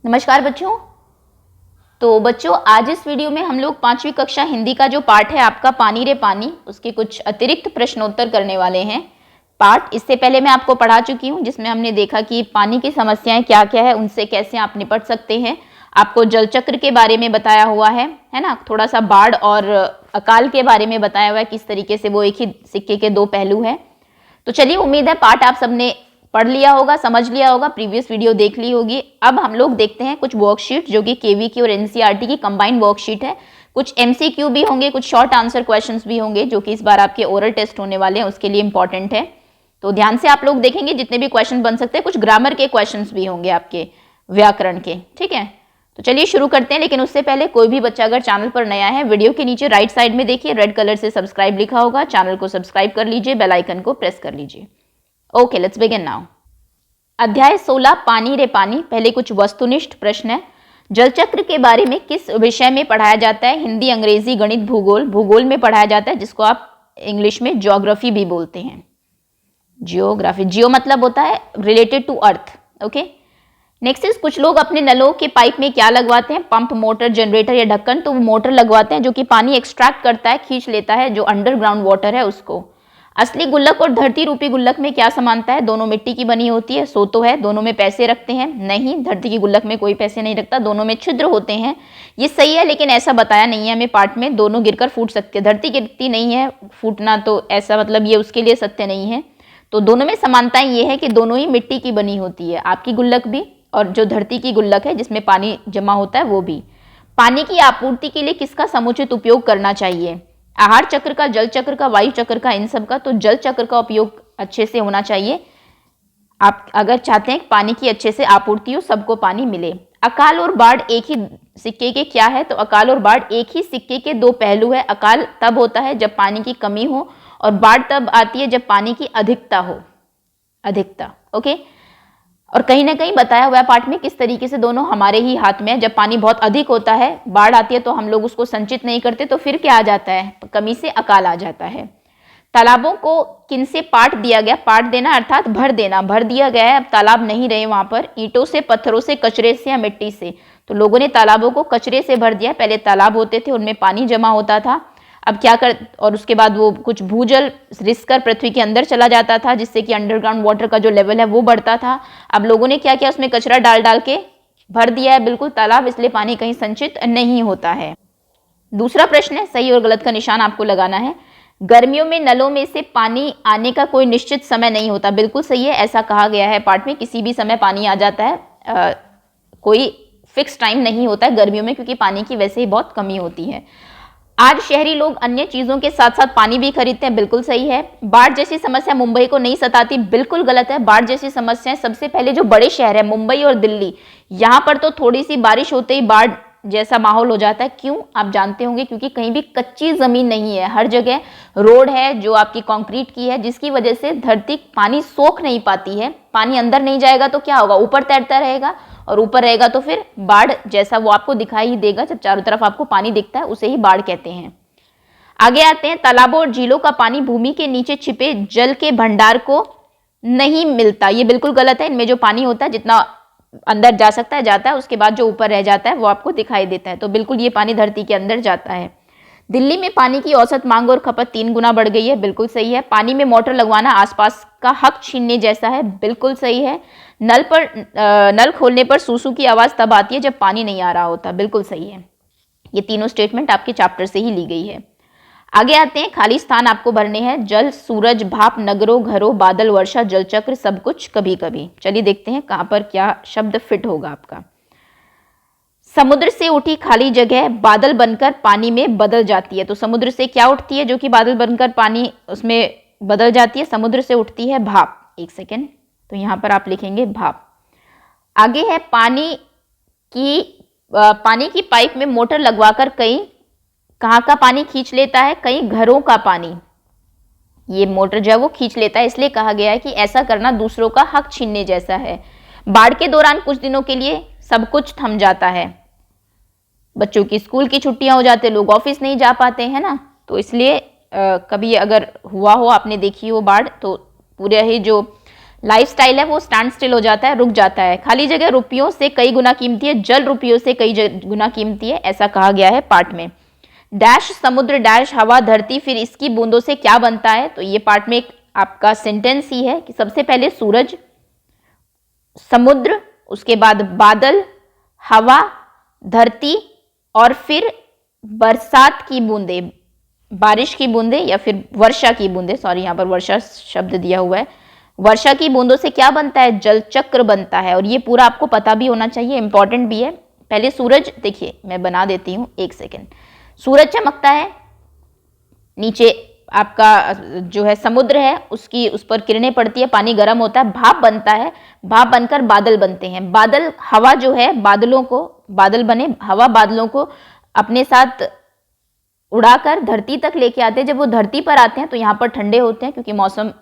नमस्कार बच्चों। तो बच्चों आज इस वीडियो में हम लोग 5वीं कक्षा हिंदी का जो पाठ है आपका पानी रे पानी, उसके कुछ अतिरिक्त प्रश्नोत्तर करने वाले हैं। पाठ इससे पहले मैं आपको पढ़ा चुकी हूँ, जिसमें हमने देखा कि पानी की समस्याएं क्या क्या है, उनसे कैसे आप निपट सकते हैं। आपको जल चक्र के बारे में बताया हुआ है ना। थोड़ा सा बाढ़ और अकाल के बारे में बताया हुआ है, किस तरीके से वो एक ही सिक्के के दो पहलू है। तो चलिए, उम्मीद है पाठ आप सबने पढ़ लिया होगा, समझ लिया होगा, प्रीवियस वीडियो देख ली होगी। अब हम लोग देखते हैं कुछ वर्कशीट जो कि केवी की और एनसीईआरटी की कंबाइंड वर्कशीट है। कुछ एमसीक्यू भी होंगे, कुछ शॉर्ट आंसर क्वेश्चंस भी होंगे जो कि इस बार आपके ओरल टेस्ट होने वाले हैं, उसके लिए इंपॉर्टेंट है। तो ध्यान से आप लोग देखेंगे, जितने भी क्वेश्चन बन सकते हैं। कुछ ग्रामर के क्वेश्चंस भी होंगे आपके, व्याकरण के, ठीक है। तो चलिए शुरू करते हैं। लेकिन उससे पहले कोई भी बच्चा अगर चैनल पर नया है, वीडियो के नीचे राइट साइड में देखिए रेड कलर से सब्सक्राइब लिखा होगा, चैनल को सब्सक्राइब कर लीजिए, बेल आइकन को प्रेस कर लीजिए। Okay, let's begin now. अध्याय 16 पानी रे पानी। पहले कुछ वस्तुनिष्ठ प्रश्न है। जल चक्र के बारे में किस विषय में पढ़ाया जाता है? हिंदी, अंग्रेजी, गणित, भूगोल। भूगोल में पढ़ाया जाता है, जिसको आप इंग्लिश में ज्योग्राफी भी बोलते हैं। जियोग्राफी, जियो मतलब होता है related to earth. Okay, next is कुछ लोग अपने नलों के पाइप में क्या लगवाते हैं? पंप, मोटर, जनरेटर या ढक्कन। तो वो मोटर लगवाते हैं जो कि पानी एक्सट्रैक्ट करता है, खींच लेता है, जो अंडरग्राउंड वाटर है उसको। असली गुल्लक और धरती रूपी गुल्लक में क्या समानता है? दोनों मिट्टी की बनी होती है। सो तो है। दोनों में पैसे रखते हैं? नहीं, धरती की गुल्लक में कोई पैसे नहीं रखता, दोनों में छिद्र होते हैं। ये सही है, लेकिन ऐसा बताया नहीं है हमें पाठ में। दोनों गिरकर फूट सकते हैं, धरती गिरती नहीं है फूटना, तो ऐसा मतलब ये उसके लिए सत्य नहीं है। तो दोनों में समानताएं ये है कि दोनों ही मिट्टी की बनी होती है, आपकी गुल्लक भी और जो धरती की गुल्लक है जिसमें पानी जमा होता है वो भी। पानी की आपूर्ति के लिए किसका समुचित उपयोग करना चाहिए? आहार चक्र का, जल चक्र का, वायु चक्र का, इन सब का। तो जल चक्र का उपयोग अच्छे से होना चाहिए। आप अगर चाहते हैं कि पानी की अच्छे से आपूर्ति हो, सबको पानी मिले। अकाल और बाढ़ एक ही सिक्के के क्या है? तो अकाल और बाढ़ एक ही सिक्के के दो पहलू है। अकाल तब होता है जब पानी की कमी हो, और बाढ़ तब आती है जब पानी की अधिकता हो, अधिकता। ओके, और कहीं ना कहीं बताया हुआ है पाठ में किस तरीके से दोनों हमारे ही हाथ में है। जब पानी बहुत अधिक होता है, बाढ़ आती है, तो हम लोग उसको संचित नहीं करते, तो फिर क्या आ जाता है? कमी से अकाल आ जाता है। तालाबों को किनसे पाट दिया गया? पाट देना अर्थात भर देना, भर दिया गया है। अब तालाब नहीं रहे वहां पर। ईंटों से, पत्थरों से, कचरे से या मिट्टी से? तो लोगों ने तालाबों को कचरे से भर दिया। पहले तालाब होते थे, उनमें पानी जमा होता था। अब क्या कर, और उसके बाद वो कुछ भूजल रिसकर पृथ्वी के अंदर चला जाता था, जिससे कि अंडरग्राउंड वाटर का जो लेवल है वो बढ़ता था। अब लोगों ने क्या किया? उसमें कचरा डाल डाल के भर दिया है बिल्कुल तालाब, इसलिए पानी कहीं संचित नहीं होता है। दूसरा प्रश्न है, सही और गलत का निशान आपको लगाना है। गर्मियों में नलों में से पानी आने का कोई निश्चित समय नहीं होता। बिल्कुल सही है, ऐसा कहा गया है पाठ में, किसी भी समय पानी आ जाता है। कोई फिक्स टाइम नहीं होता है गर्मियों में, क्योंकि पानी की वैसे ही बहुत कमी होती है। आज शहरी लोग अन्य चीजों के साथ साथ पानी भी खरीदते हैं। बिल्कुल सही है। बाढ़ जैसी समस्या मुंबई को नहीं सताती। बिल्कुल गलत है। बाढ़ जैसी समस्याएं सबसे पहले जो बड़े शहर है मुंबई और दिल्ली, यहाँ पर तो थोड़ी सी बारिश होते ही बाढ़ जैसा माहौल हो जाता है। क्यों? आप जानते होंगे, क्योंकि कहीं भी कच्ची जमीन नहीं है, हर जगह रोड है जो आपकी कंक्रीट की है, जिसकी वजह से धरती पानी सोख नहीं पाती है। पानी अंदर नहीं जाएगा तो क्या होगा? ऊपर तैरता रहेगा, और ऊपर रहेगा तो फिर बाढ़ जैसा वो आपको दिखाई ही देगा। जब चारों तरफ आपको पानी दिखता है, उसे ही बाढ़ कहते हैं। आगे आते हैं, तालाबों और झीलों का पानी भूमि के नीचे छिपे जल के भंडार को नहीं मिलता। ये बिल्कुल गलत है। इनमें जो पानी होता है, जितना अंदर जा सकता है जाता है, उसके बाद जो ऊपर रह जाता है वो आपको दिखाई देता है। तो बिल्कुल ये पानी धरती के अंदर जाता है। दिल्ली में पानी की औसत मांग और खपत 3 गुना बढ़ गई है। बिल्कुल सही है। पानी में मोटर लगवाना आसपास का हक छीनने जैसा है। बिल्कुल सही है। नल खोलने पर सूसू की आवाज तब आती है जब पानी नहीं आ रहा होता। बिल्कुल सही है। ये तीनों स्टेटमेंट आपके चैप्टर से ही ली गई है। आगे आते हैं, खाली स्थान आपको भरने हैं। जल, सूरज, भाप, नगरों, घरों, बादल, वर्षा, जल चक्र, सब कुछ, कभी कभी। चलिए देखते हैं कहां पर क्या शब्द फिट होगा आपका। समुद्र से उठी खाली जगह बादल बनकर पानी में बदल जाती है। तो समुद्र से क्या उठती है जो कि बादल बनकर पानी उसमें बदल जाती है? समुद्र से उठती है भाप। एक सेकेंड, तो यहां पर आप लिखेंगे भाप। आगे है, पानी की पाइप में मोटर लगवाकर कहाँ का पानी खींच लेता है? कई घरों का पानी ये मोटर जो है वो खींच लेता है। इसलिए कहा गया है कि ऐसा करना दूसरों का हक छीनने जैसा है। बाढ़ के दौरान कुछ दिनों के लिए सब कुछ थम जाता है। बच्चों की स्कूल की छुट्टियां हो जाती है, लोग ऑफिस नहीं जा पाते हैं ना, तो इसलिए कभी अगर हुआ हो, आपने देखी हो बाढ़, तो पूरे ही जो लाइफस्टाइल है वो स्टैंड स्टिल हो जाता है, रुक जाता है। खाली जगह रुपयों से कई गुना कीमती है, जल रुपयों से कई गुना कीमती है, ऐसा कहा गया है पाठ में। डैश समुद्र डैश हवा धरती फिर इसकी बूंदों से क्या बनता है, तो ये पार्ट में एक आपका सेंटेंस ही है कि सबसे पहले सूरज, समुद्र, उसके बाद बादल, हवा, धरती और फिर बरसात की बूंदे, बारिश की बूंदे या फिर वर्षा की बूंदे, सॉरी यहाँ पर वर्षा शब्द दिया हुआ है। वर्षा की बूंदों से क्या बनता है, जल चक्र बनता है। और ये पूरा आपको पता भी होना चाहिए, इंपॉर्टेंट भी है। पहले सूरज देखिए, मैं बना देती हूँ, एक सेकेंड। सूरज चमकता है, नीचे आपका जो है समुद्र है उसकी उस पर किरणें पड़ती है, पानी गर्म होता है, भाप बनता है, भाप बनकर बादल बनते हैं। बादल, हवा जो है बादलों को, बादल बने, हवा बादलों को अपने साथ उड़ाकर धरती तक लेके आते हैं। जब वो धरती पर आते हैं तो यहाँ पर ठंडे होते हैं, क्योंकि मौसम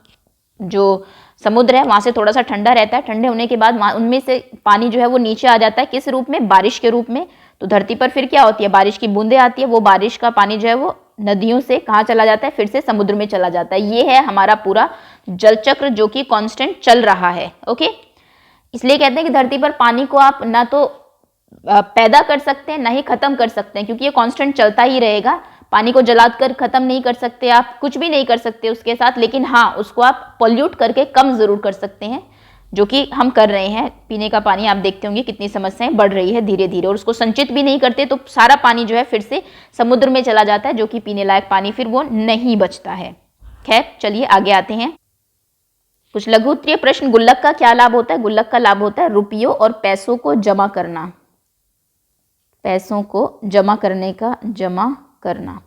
जो समुद्र है वहां से थोड़ा सा ठंडा रहता है। ठंडे होने के बाद उनमें से पानी जो है वो नीचे आ जाता है, किस रूप में, बारिश के रूप में। तो धरती पर फिर क्या होती है, बारिश की बूंदें आती है, वो बारिश का पानी जो है वो नदियों से कहाँ चला जाता है, फिर से समुद्र में चला जाता है। ये है हमारा पूरा जल चक्र जो कि कांस्टेंट चल रहा है। ओके, इसलिए कहते हैं कि धरती पर पानी को आप ना तो पैदा कर सकते हैं ना ही खत्म कर सकते हैं, क्योंकि ये कांस्टेंट चलता ही रहेगा। पानी को जलाकर खत्म नहीं कर सकते आप, कुछ भी नहीं कर सकते उसके साथ, लेकिन हाँ उसको आप पॉल्यूट करके कम जरूर कर सकते हैं, जो कि हम कर रहे हैं। पीने का पानी आप देखते होंगे कितनी समस्याएं बढ़ रही है धीरे धीरे, और उसको संचित भी नहीं करते तो सारा पानी जो है फिर से समुद्र में चला जाता है, जो कि पीने लायक पानी फिर वो नहीं बचता है। खैर चलिए आगे आते हैं। कुछ लघु उत्तरीय प्रश्न। गुल्लक का क्या लाभ होता है? गुल्लक का लाभ होता है रुपयों और पैसों को जमा करना, पैसों को जमा करने का, जमा करना।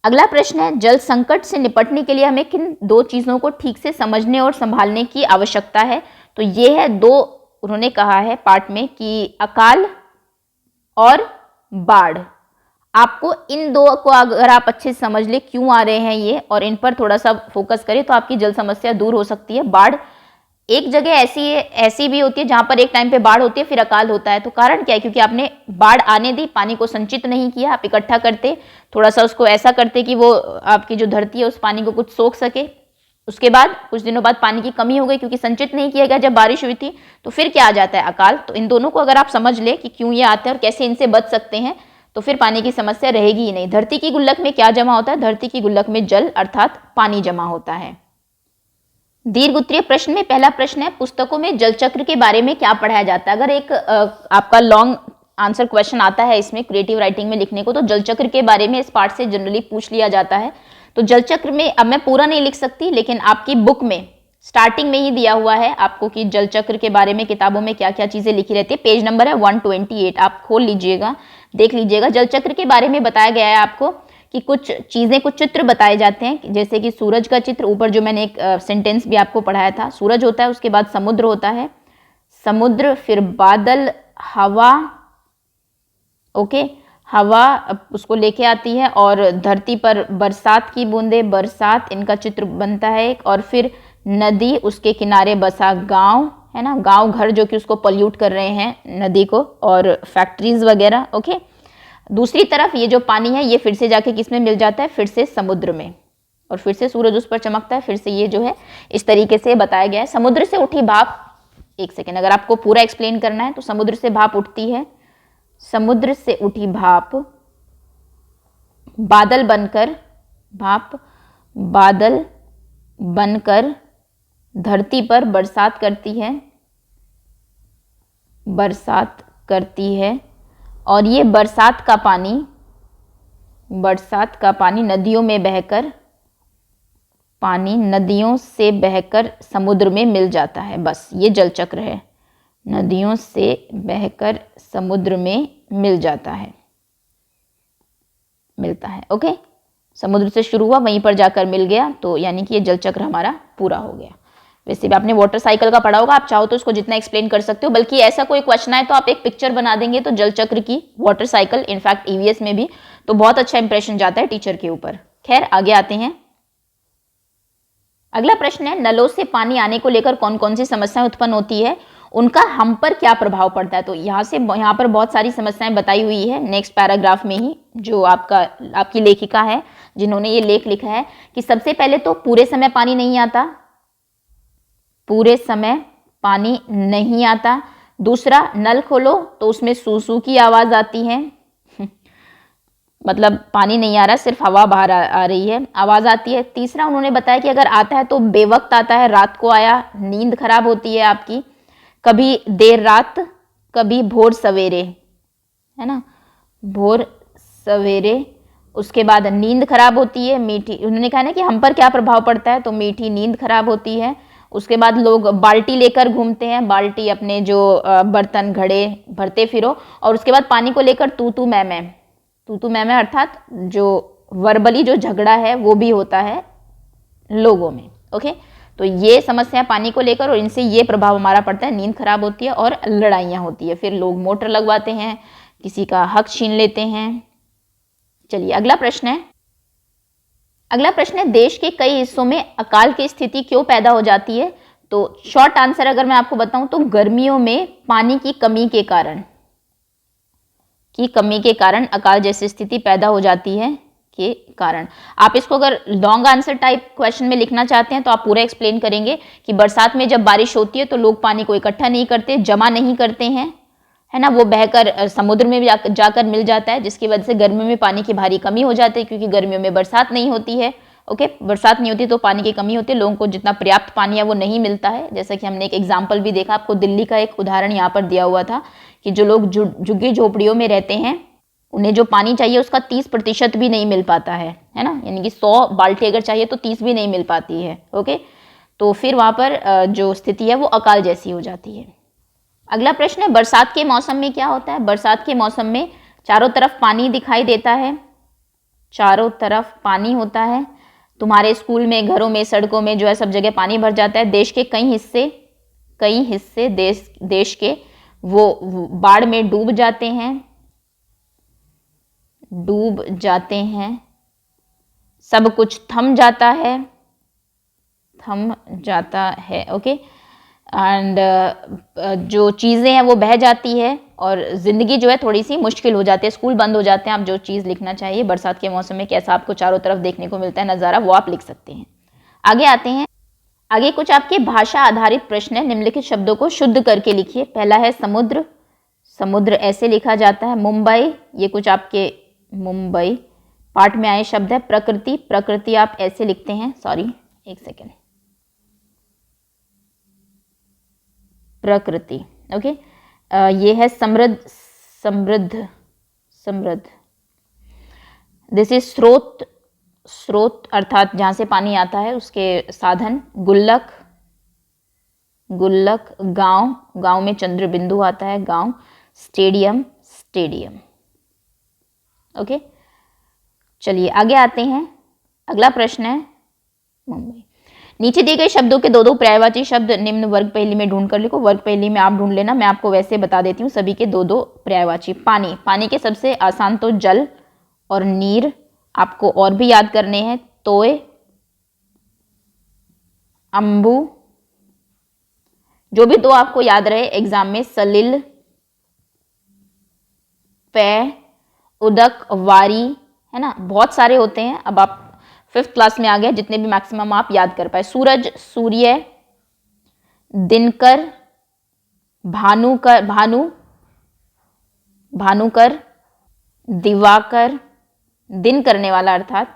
अगला प्रश्न है, जल संकट से निपटने के लिए हमें किन दो चीजों को ठीक से समझने और संभालने की आवश्यकता है? तो ये है दो, उन्होंने कहा है पाठ में कि अकाल और बाढ़। आपको इन दो को अगर आप अच्छे से समझ ले क्यों आ रहे हैं ये, और इन पर थोड़ा सा फोकस करें तो आपकी जल समस्या दूर हो सकती है। बाढ़ एक जगह ऐसी भी होती है जहां पर एक टाइम पे बाढ़ होती है फिर अकाल होता है। तो कारण क्या है? क्योंकि आपने बाढ़ आने दी, पानी को संचित नहीं किया, आप इकट्ठा करते, थोड़ा सा उसको ऐसा करते कि वो आपकी जो धरती है उस पानी को कुछ सोख सके। उसके बाद कुछ दिनों बाद पानी की कमी हो गई क्योंकि संचित नहीं किया गया जब बारिश हुई थी, तो फिर क्या आ जाता है? अकाल। तो इन दोनों को अगर आप समझ ले कि क्यों ये आते हैं और कैसे इनसे बच सकते हैं, तो फिर पानी की समस्या रहेगी ही नहीं। धरती की गुल्लक में क्या जमा होता है? धरती की गुल्लक में जल अर्थात पानी जमा होता है। दीर्घ उत्तरीय प्रश्न में पहला प्रश्न है, पुस्तकों में जल चक्र के बारे में क्या पढ़ाया जाता है? अगर एक आपका लॉन्ग आंसर क्वेश्चन आता है इसमें क्रिएटिव राइटिंग में लिखने को, तो जल चक्र के बारे में इस पार्ट से जनरली पूछ लिया जाता है। तो जल चक्र में, अब मैं पूरा नहीं लिख सकती, लेकिन आपकी बुक में स्टार्टिंग में ही दिया हुआ है आपको कि जल चक्र के बारे में किताबों में क्या क्या चीजें लिखी रहती है। पेज नंबर है 128, आप खोल लीजिएगा, देख लीजिएगा। जल चक्र के बारे में बताया गया है आपको कि कुछ चीजें, कुछ चित्र बताए जाते हैं, जैसे कि सूरज का चित्र, ऊपर जो मैंने एक सेंटेंस भी आपको पढ़ाया था, सूरज होता है, उसके बाद समुद्र होता है, समुद्र, फिर बादल, हवा, ओके, हवा उसको लेके आती है, और धरती पर बरसात की बूंदे, बरसात, इनका चित्र बनता है एक, और फिर नदी, उसके किनारे बसा गांव है ना, गांव घर जो कि उसको पॉल्यूट कर रहे हैं नदी को, और फैक्ट्रीज वगैरह। ओके, दूसरी तरफ ये जो पानी है ये फिर से जाके किसमें मिल जाता है? फिर से समुद्र में, और फिर से सूरज उस पर चमकता है, फिर से ये जो है इस तरीके से बताया गया है। समुद्र से उठी भाप, एक सेकेंड, अगर आपको पूरा एक्सप्लेन करना है तो समुद्र से भाप उठती है, समुद्र से उठी भाप बादल बनकर, भाप बादल बनकर धरती पर बरसात करती है, बरसात करती है, और ये बरसात का पानी नदियों में बहकर, पानी नदियों से बहकर समुद्र में मिल जाता है। बस ये जल चक्र है, नदियों से बहकर समुद्र में मिल जाता है, मिलता है। ओके, समुद्र से शुरू हुआ वहीं पर जाकर मिल गया, तो यानी कि ये जल चक्र हमारा पूरा हो गया। वैसे भी आपने वाटर साइकिल का पढ़ा होगा, आप चाहो तो इसको जितना एक्सप्लेन कर सकते हो, बल्कि ऐसा कोई क्वेश्चन है तो आप एक पिक्चर बना देंगे तो जल चक्र की, वाटर साइकिल, इनफैक्ट ईवीएस में भी, तो बहुत अच्छा इंप्रेशन जाता है टीचर के ऊपर। खैर आगे आते हैं। अगला प्रश्न है, नलों से पानी आने को लेकर कौन कौन सी समस्याएं उत्पन्न होती है, उनका हम पर क्या प्रभाव पड़ता है? तो यहाँ पर बहुत सारी समस्याएं बताई हुई है नेक्स्ट पैराग्राफ में ही, जो आपकी लेखिका है जिन्होंने ये लेख लिखा है, कि सबसे पहले तो पूरे समय पानी नहीं आता, पूरे समय पानी नहीं आता। दूसरा, नल खोलो तो उसमें सू सू की आवाज आती है मतलब पानी नहीं आ रहा, सिर्फ हवा बाहर आ रही है, आवाज आती है। तीसरा, उन्होंने बताया कि अगर आता है तो बेवक्त आता है, रात को आया, नींद खराब होती है आपकी, कभी देर रात, कभी भोर सवेरे, है ना, भोर सवेरे। उसके बाद नींद खराब होती है, मीठी, उन्होंने कहा ना कि हम पर क्या प्रभाव पड़ता है, तो मीठी नींद खराब होती है। उसके बाद लोग बाल्टी लेकर घूमते हैं, बाल्टी अपने जो बर्तन घड़े भरते फिरो। और उसके बाद पानी को लेकर तू तू मैं अर्थात जो वर्बली जो झगड़ा है वो भी होता है लोगों में। ओके, तो ये समस्या पानी को लेकर, और इनसे ये प्रभाव हमारा पड़ता है, नींद खराब होती है और लड़ाइयाँ होती है, फिर लोग मोटर लगवाते हैं, किसी का हक छीन लेते हैं। चलिए अगला प्रश्न है। अगला प्रश्न है, देश के कई हिस्सों में अकाल की स्थिति क्यों पैदा हो जाती है? तो शॉर्ट आंसर अगर मैं आपको बताऊं तो गर्मियों में पानी की कमी के कारण अकाल जैसी स्थिति पैदा हो जाती है के कारण। आप इसको अगर लॉन्ग आंसर टाइप क्वेश्चन में लिखना चाहते हैं तो आप पूरा एक्सप्लेन करेंगे कि बरसात में जब बारिश होती है तो लोग पानी को इकट्ठा नहीं करते, जमा नहीं करते हैं, है ना, वो बहकर समुद्र में जाकर मिल जाता है, जिसकी वजह से गर्मियों में पानी की भारी कमी हो जाती है, क्योंकि गर्मियों में बरसात नहीं होती है। ओके, बरसात नहीं होती तो पानी की कमी होती है, लोगों को जितना पर्याप्त पानी है वो नहीं मिलता है। जैसा कि हमने एक एग्जाम्पल भी देखा, आपको दिल्ली का एक उदाहरण यहाँ पर दिया हुआ था कि जो लोग झुग्गी झोपड़ियों में रहते हैं उन्हें जो पानी चाहिए उसका 30% भी नहीं मिल पाता है ना, यानी कि 100 बाल्टी अगर चाहिए तो 30 भी नहीं मिल पाती है। ओके, तो फिर वहाँ पर जो स्थिति है वो अकाल जैसी हो जाती है। अगला प्रश्न है, बरसात के मौसम में क्या होता है? बरसात के मौसम में चारों तरफ पानी दिखाई देता है, चारों तरफ पानी होता है। तुम्हारे स्कूल में, घरों में, सड़कों में जो है सब जगह पानी भर जाता है। देश के कई हिस्से देश के वो बाढ़ में डूब जाते हैं, सब कुछ थम जाता है। ओके, एंड जो चीज़ें हैं वो बह जाती है और ज़िंदगी जो है थोड़ी सी मुश्किल हो जाती है, स्कूल बंद हो जाते हैं। आप जो चीज़ लिखना चाहिए बरसात के मौसम में कैसा आपको चारों तरफ देखने को मिलता है नज़ारा, वो आप लिख सकते हैं। आगे आते हैं। आगे कुछ आपके भाषा आधारित प्रश्न है, निम्नलिखित शब्दों को शुद्ध करके लिखिए। पहला है समुद्र, समुद्र ऐसे लिखा जाता है। मुंबई, ये कुछ आपके मुंबई पार्ट में आए शब्द है। प्रकृति, प्रकृति आप ऐसे लिखते हैं, सॉरी एक सेकेंड, प्रकृति। ओके, ये है समृद्ध, दिस इज स्रोत अर्थात जहां से पानी आता है उसके साधन। गुल्लक, गांव में चंद्र बिंदु आता है, गांव। स्टेडियम। ओके, चलिए आगे आते हैं। अगला प्रश्न है मुंबई। नीचे दिए गए शब्दों के दो पर्यायवाची शब्द निम्न वर्ग पहेली में ढूंढ कर लिखो। वर्ग पहेली में आप ढूंढ लेना, मैं आपको वैसे बता देती हूँ सभी के दो पर्यायवाची। पानी के सबसे आसान तो जल और नीर, आपको और भी याद करने हैं। तोय, अंबु, जो भी दो आपको याद रहे एग्जाम में, सलिल, पै, उदक, वारी, है ना, बहुत सारे होते हैं। अब आप 5th क्लास में आ गए, जितने भी मैक्सिमम आप याद कर पाए। सूरज, सूर्य, दिनकर, भानुकर, दिवाकर, दिन करने वाला अर्थात,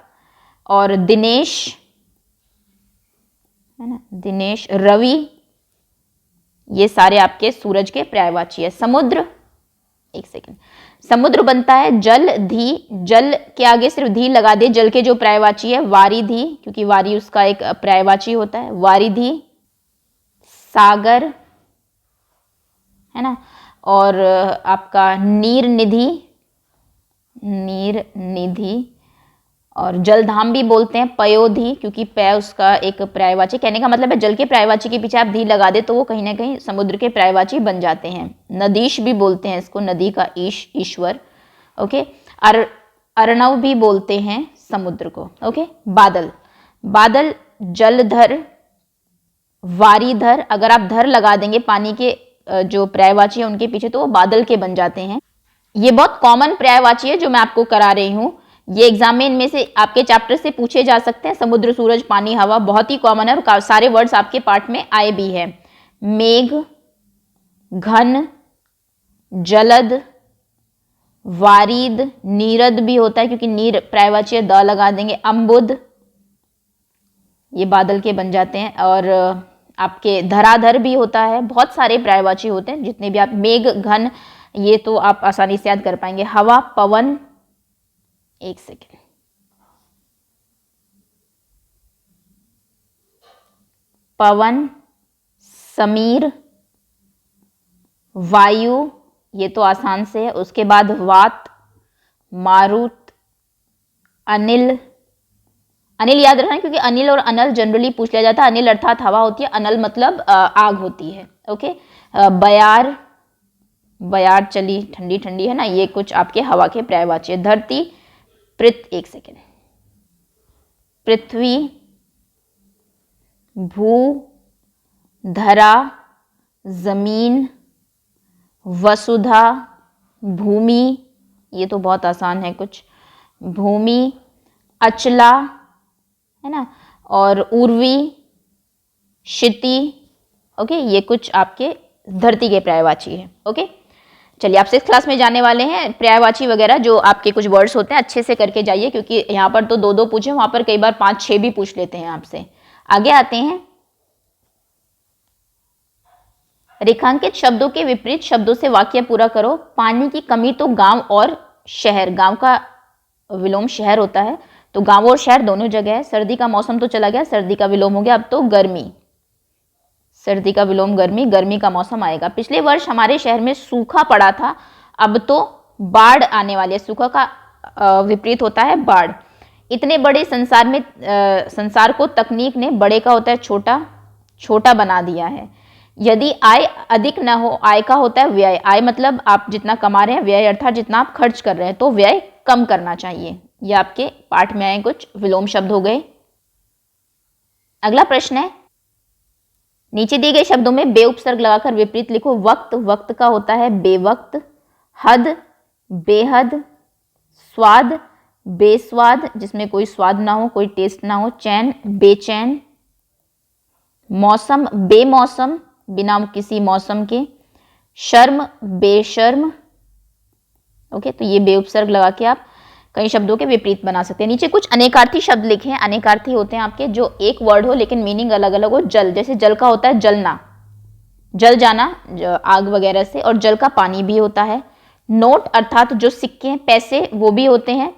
और दिनेश, है ना, दिनेश, रवि, ये सारे आपके सूरज के पर्यायवाची है। समुद्र, एक सेकेंड, समुद्र बनता है जल के आगे सिर्फ धी लगा दे, जल के जो पर्यायवाची है वारिधि, क्योंकि वारी उसका एक पर्यायवाची होता है। वारिधि, सागर, है ना, और आपका नीर निधि, और जलधाम भी बोलते हैं। पयोधि, क्योंकि पय उसका एक पर्यायवाची, कहने का मतलब है जल के पर्यायवाची के पीछे आप धी लगा दे तो वो कहीं ना कहीं समुद्र के पर्यायवाची बन जाते हैं। नदीश भी बोलते हैं इसको, नदी का ईश्वर। ओके, अर्णव भी बोलते हैं समुद्र को। ओके, बादल, जलधर, वारीधर, अगर आप धर लगा देंगे पानी के जो पर्यायवाची है उनके पीछे तो वो बादल के बन जाते हैं। ये बहुत कॉमन पर्यायवाची है जो मैं आपको करा रही हूँ ये एग्जाम में इनमें से आपके चैप्टर से पूछे जा सकते हैं। समुद्र, सूरज, पानी, हवा बहुत ही कॉमन है और सारे वर्ड्स आपके पार्ट में आए भी है। मेघ, घन, जलद, वारिद, नीरद भी होता है क्योंकि नीर पर्यायवाची द लगा देंगे। अम्बुद, ये बादल के बन जाते हैं। और आपके धराधर भी होता है। बहुत सारे पर्यायवाची होते हैं जितने भी आप, मेघ, घन, ये तो आप आसानी से याद कर पाएंगे। हवा, पवन, एक सेकेंड, पवन, समीर, वायु, ये तो आसान से है। उसके बाद वात, मारुत, अनिल, अनिल याद रखना क्योंकि अनिल और अनल जनरली पूछ लिया जाता है। अनिल अर्थात हवा होती है, अनल मतलब आग होती है। ओके। बयार, बयार चली ठंडी ठंडी है ना, ये कुछ आपके हवा के पर्यायवाची है। धरती, एक सेकेंड, पृथ्वी, भू, धरा, जमीन, वसुधा, भूमि, ये तो बहुत आसान है कुछ, भूमि, अचला है ना, और उर्वी, क्षिति। ओके, ये कुछ आपके धरती के पर्यायवाची है। ओके, चलिए आप 6th क्लास में जाने वाले हैं। पर्यायवाची वगैरह जो आपके कुछ वर्ड्स होते हैं अच्छे से करके जाइए क्योंकि यहाँ पर तो 2-2 पूछे, वहां पर कई बार 5-6 भी पूछ लेते हैं आपसे। आगे आते हैं। रेखांकित शब्दों के विपरीत शब्दों से वाक्य पूरा करो। पानी की कमी तो गांव और शहर, गांव का विलोम शहर होता है तो गांव और शहर दोनों जगह है। सर्दी का मौसम तो चला गया, सर्दी का विलोम हो गया, अब तो गर्मी, सर्दी का विलोम गर्मी, गर्मी का मौसम आएगा। पिछले वर्ष हमारे शहर में सूखा पड़ा था, अब तो बाढ़ आने वाली है। सूखा का विपरीत होता है बाढ़। इतने बड़े संसार में संसार को तकनीक ने, बड़े का होता है छोटा, छोटा बना दिया है। यदि आय अधिक न हो, आय का होता है व्यय, आय मतलब आप जितना कमा रहे हैं, व्यय अर्थात जितना आप खर्च कर रहे हैं, तो व्यय कम करना चाहिए। ये आपके पाठ में आए कुछ विलोम शब्द हो गए। अगला प्रश्न है, नीचे दिए गए शब्दों में बे उपसर्ग लगाकर विपरीत लिखो। वक्त, वक्त का होता है बेवक्त। हद, बेहद। स्वाद, बेस्वाद, जिसमें कोई स्वाद ना हो, कोई टेस्ट ना हो। चैन, बेचैन। मौसम, बेमौसम, बिना किसी मौसम के। शर्म, बेशर्म। ओके, तो ये बे उपसर्ग लगा के आप कई शब्दों के विपरीत बना सकते हैं। नीचे कुछ अनेकार्थी शब्द लिखे हैं। अनेकार्थी होते हैं आपके जो एक वर्ड हो लेकिन मीनिंग अलग अलग हो। जल, जैसे जल का होता है जलना, जल जाना आग वगैरह से, और जल का पानी भी होता है। नोट अर्थात जो सिक्के हैं, पैसे, वो भी होते हैं।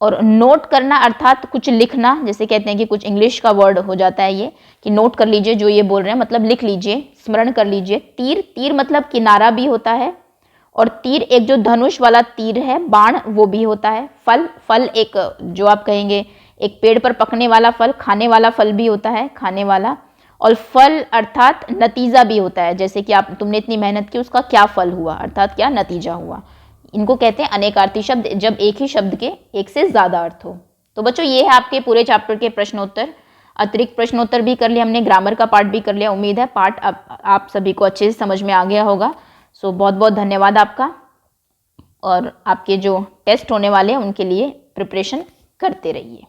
और नोट करना अर्थात कुछ लिखना, जैसे कहते हैं कि कुछ इंग्लिश का वर्ड हो जाता है ये कि नोट कर लीजिए जो ये बोल रहे हैं, मतलब लिख लीजिए, स्मरण कर लीजिए। तीर, तीर मतलब किनारा भी होता है। और तीर एक जो धनुष वाला तीर है, बाण, वो भी होता है। फल, फल एक जो आप कहेंगे एक पेड़ पर पकने वाला फल, खाने वाला फल भी होता है, खाने वाला। और फल अर्थात नतीजा भी होता है, जैसे कि आप, तुमने इतनी मेहनत की, उसका क्या फल हुआ, अर्थात क्या नतीजा हुआ। इनको कहते हैं अनेकार्थी शब्द, जब एक ही शब्द के एक से ज्यादा अर्थ हो। तो बच्चों ये है आपके पूरे चैप्टर के प्रश्नोत्तर। अतिरिक्त प्रश्नोत्तर भी कर लिया हमने, ग्रामर का पार्ट भी कर लिया। उम्मीद है पार्ट आप सभी को अच्छे से समझ में आ गया होगा। सो बहुत बहुत धन्यवाद आपका, और आपके जो टेस्ट होने वाले हैं उनके लिए प्रिपरेशन करते रहिए।